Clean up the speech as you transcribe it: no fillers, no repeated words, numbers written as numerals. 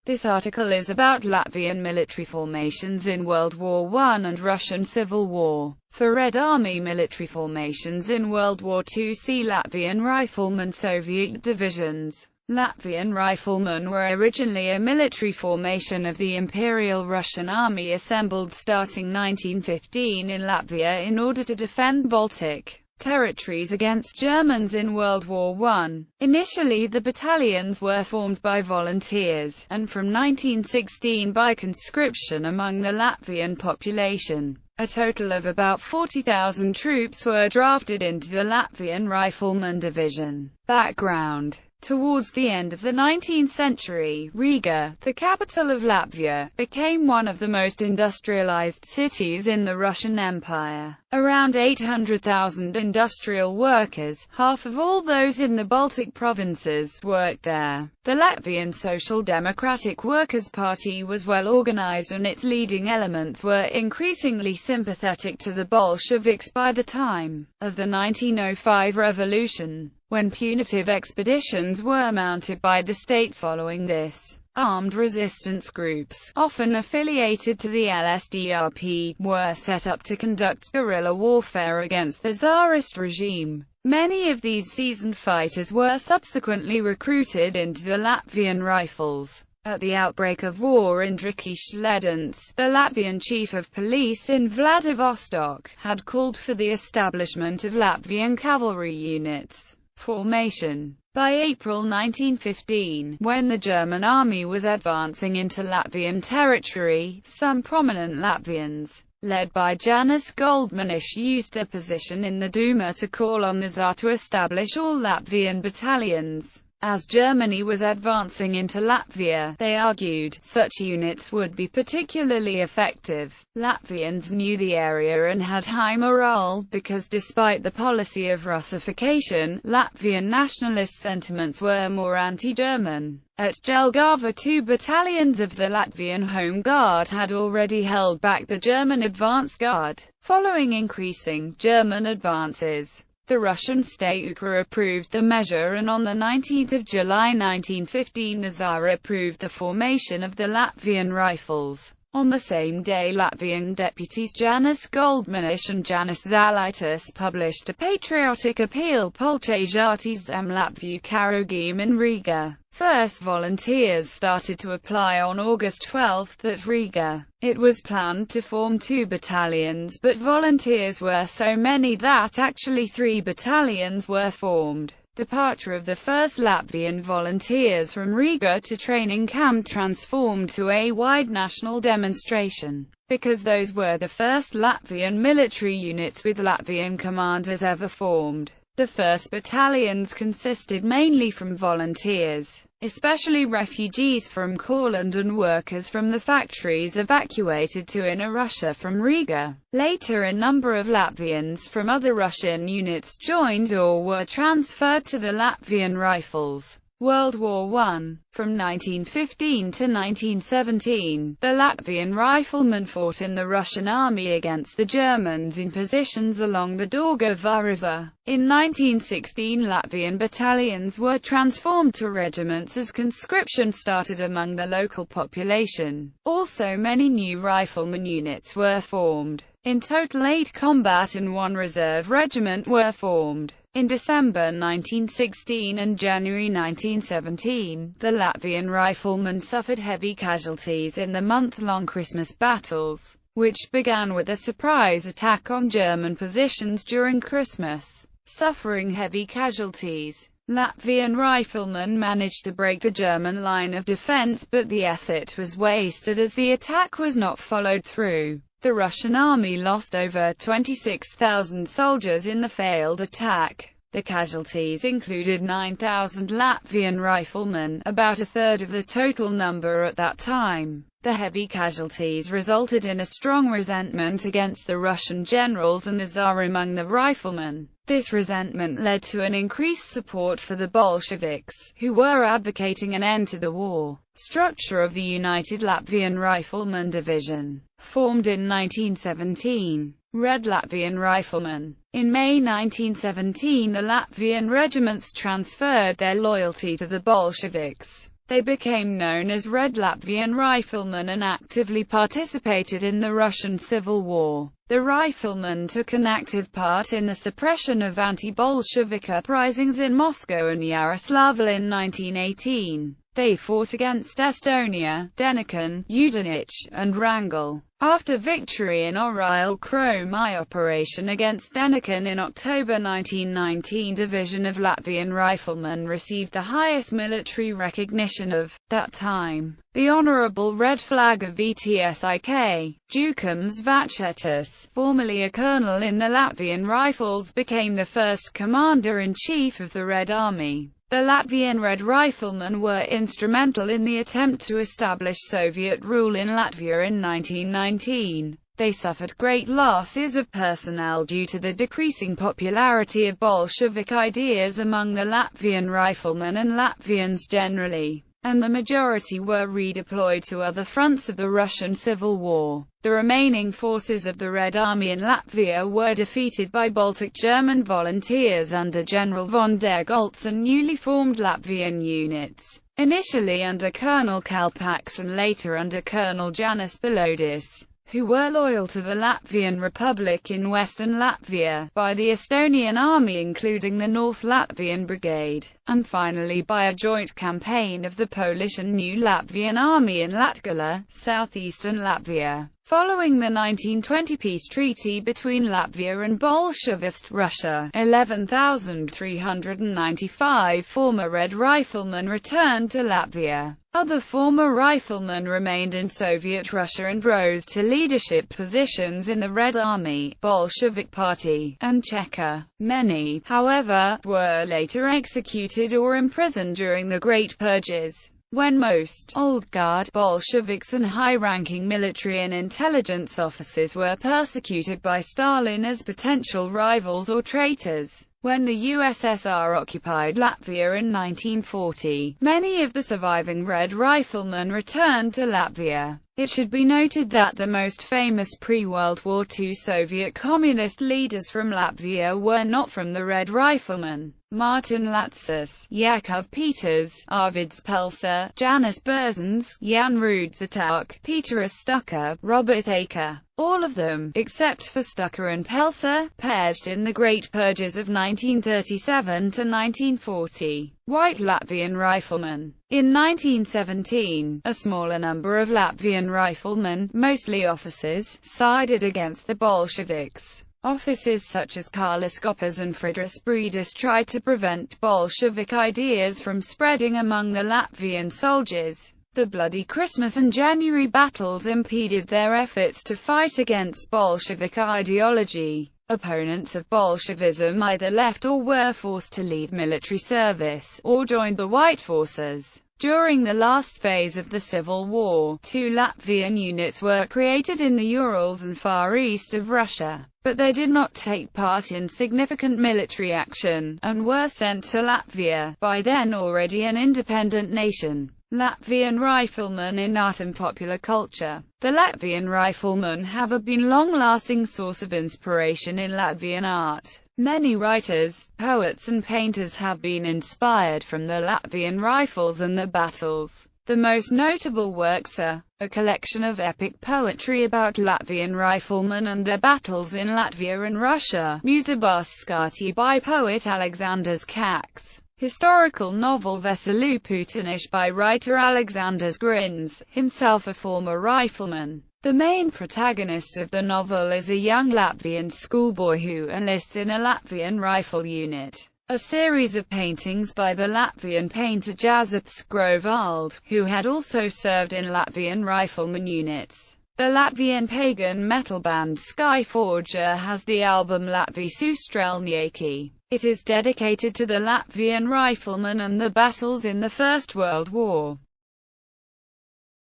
This article is about Latvian military formations in World War I and Russian Civil War. For Red Army military formations in World War II, see Latvian Riflemen Soviet divisions. Latvian Riflemen were originally a military formation of the Imperial Russian Army assembled starting 1915 in Latvia in order to defend Baltic territories against Germans in World War I. Initially the battalions were formed by volunteers, and from 1916 by conscription among the Latvian population. A total of about 40,000 troops were drafted into the Latvian Riflemen Division. Background: towards the end of the 19th century, Riga, the capital of Latvia, became one of the most industrialized cities in the Russian Empire. Around 800,000 industrial workers, half of all those in the Baltic provinces, worked there. The Latvian Social Democratic Workers' Party was well organized and its leading elements were increasingly sympathetic to the Bolsheviks by the time of the 1905 revolution, when punitive expeditions were mounted by the state following this. Armed resistance groups, often affiliated to the LSDRP, were set up to conduct guerrilla warfare against the Tsarist regime. Many of these seasoned fighters were subsequently recruited into the Latvian Rifles. At the outbreak of war in Drīķis, the Latvian chief of police in Vladivostok had called for the establishment of Latvian cavalry units. Formation. By April 1915, when the German army was advancing into Latvian territory, some prominent Latvians, led by Jānis Goldmanis, used their position in the Duma to call on the Tsar to establish all Latvian battalions. As Germany was advancing into Latvia, they argued, such units would be particularly effective. Latvians knew the area and had high morale, because despite the policy of Russification, Latvian nationalist sentiments were more anti-German. At Jelgava, 2 battalions of the Latvian Home Guard had already held back the German advance guard, following increasing German advances. The Russian state UKA approved the measure, and on 19 July 1915 the Tsar approved the formation of the Latvian Rifles. On the same day, Latvian deputies Jānis Goldmanis and Jānis Zalaitis published a patriotic appeal Pulcēžāties zem Latviju karogiem in Riga. First volunteers started to apply on August 12 at Riga. It was planned to form 2 battalions, but volunteers were so many that actually 3 battalions were formed. Departure of the first Latvian volunteers from Riga to training camp transformed to a wide national demonstration, because those were the first Latvian military units with Latvian commanders ever formed. The first battalions consisted mainly from volunteers, especially refugees from Courland and workers from the factories evacuated to Inner Russia from Riga. Later, a number of Latvians from other Russian units joined or were transferred to the Latvian Rifles. World War I. From 1915 to 1917, the Latvian Riflemen fought in the Russian army against the Germans in positions along the Daugava River. In 1916, Latvian battalions were transformed to regiments as conscription started among the local population. Also, many new rifleman units were formed. In total, 8 combat and 1 reserve regiment were formed. In December 1916 and January 1917, the Latvian Riflemen suffered heavy casualties in the month-long Christmas battles, which began with a surprise attack on German positions during Christmas. Suffering heavy casualties, Latvian Riflemen managed to break the German line of defense, but the effort was wasted as the attack was not followed through. The Russian army lost over 26,000 soldiers in the failed attack. The casualties included 9,000 Latvian riflemen, about a third of the total number at that time. The heavy casualties resulted in a strong resentment against the Russian generals and the Tsar among the riflemen. This resentment led to an increased support for the Bolsheviks, who were advocating an end to the war. Structure of the United Latvian Riflemen Division. Formed in 1917. Red Latvian Riflemen. In May 1917, the Latvian regiments transferred their loyalty to the Bolsheviks. They became known as Red Latvian Riflemen and actively participated in the Russian Civil War. The Riflemen took an active part in the suppression of anti-Bolshevik uprisings in Moscow and Yaroslavl in 1918. They fought against Estonia, Denikin, Udenich, and Wrangel. After victory in Oryol Kromi operation against Denikin in October 1919, Division of Latvian Riflemen received the highest military recognition of that time, the Honorable Red Flag of VTSIK. Dukums Vachetis, formerly a colonel in the Latvian Rifles, became the first commander-in-chief of the Red Army. The Latvian Red Riflemen were instrumental in the attempt to establish Soviet rule in Latvia in 1919. They suffered great losses of personnel due to the decreasing popularity of Bolshevik ideas among the Latvian Riflemen and Latvians generally, and the majority were redeployed to other fronts of the Russian Civil War. The remaining forces of the Red Army in Latvia were defeated by Baltic German volunteers under General von der Goltz and newly formed Latvian units, initially under Colonel Kalpaks and later under Colonel Janis Balodis, who were loyal to the Latvian Republic in western Latvia, by the Estonian Army including the North Latvian Brigade, and finally by a joint campaign of the Polish and New Latvian Army in Latgale, southeastern Latvia. Following the 1920 peace treaty between Latvia and Bolshevist Russia, 11,395 former Red Riflemen returned to Latvia. Other former riflemen remained in Soviet Russia and rose to leadership positions in the Red Army, Bolshevik Party, and Cheka. Many, however, were later executed or imprisoned during the Great Purges, when most old guard Bolsheviks and high-ranking military and intelligence officers were persecuted by Stalin as potential rivals or traitors. When the USSR occupied Latvia in 1940, many of the surviving Red Riflemen returned to Latvia. It should be noted that the most famous pre-World War II Soviet Communist leaders from Latvia were not from the Red Riflemen. Martin Latsis, Yakov Peters, Arvids Pelsa, Janis Berzins, Jan Rudzatak, Peter Stucker, Robert Aker. All of them, except for Stucker and Pelsa, perished in the Great Purges of 1937 to 1940. White Latvian Riflemen. In 1917, a smaller number of Latvian riflemen, mostly officers, sided against the Bolsheviks. Officers such as Kārlis Kopas and Friedrichs Brīdis tried to prevent Bolshevik ideas from spreading among the Latvian soldiers. The Bloody Christmas and January battles impeded their efforts to fight against Bolshevik ideology. Opponents of Bolshevism either left or were forced to leave military service, or joined the White Forces. During the last phase of the Civil War, 2 Latvian units were created in the Urals and far east of Russia, but they did not take part in significant military action, and were sent to Latvia, by then already an independent nation. Latvian Riflemen in art and popular culture. The Latvian Riflemen have been a long-lasting source of inspiration in Latvian art. Many writers, poets and painters have been inspired from the Latvian Rifles and their battles. The most notable works are a collection of epic poetry about Latvian riflemen and their battles in Latvia and Russia, Mūzabāskati by poet Aleksandrs Kaks. Historical novel Veselu Putinish by writer Aleksandrs Grins, himself a former rifleman. The main protagonist of the novel is a young Latvian schoolboy who enlists in a Latvian rifle unit. A series of paintings by the Latvian painter Jāzeps Grovald, who had also served in Latvian rifleman units. The Latvian pagan metal band Skyforger has the album Latvijas Strelnieki. It is dedicated to the Latvian riflemen and the battles in the First World War.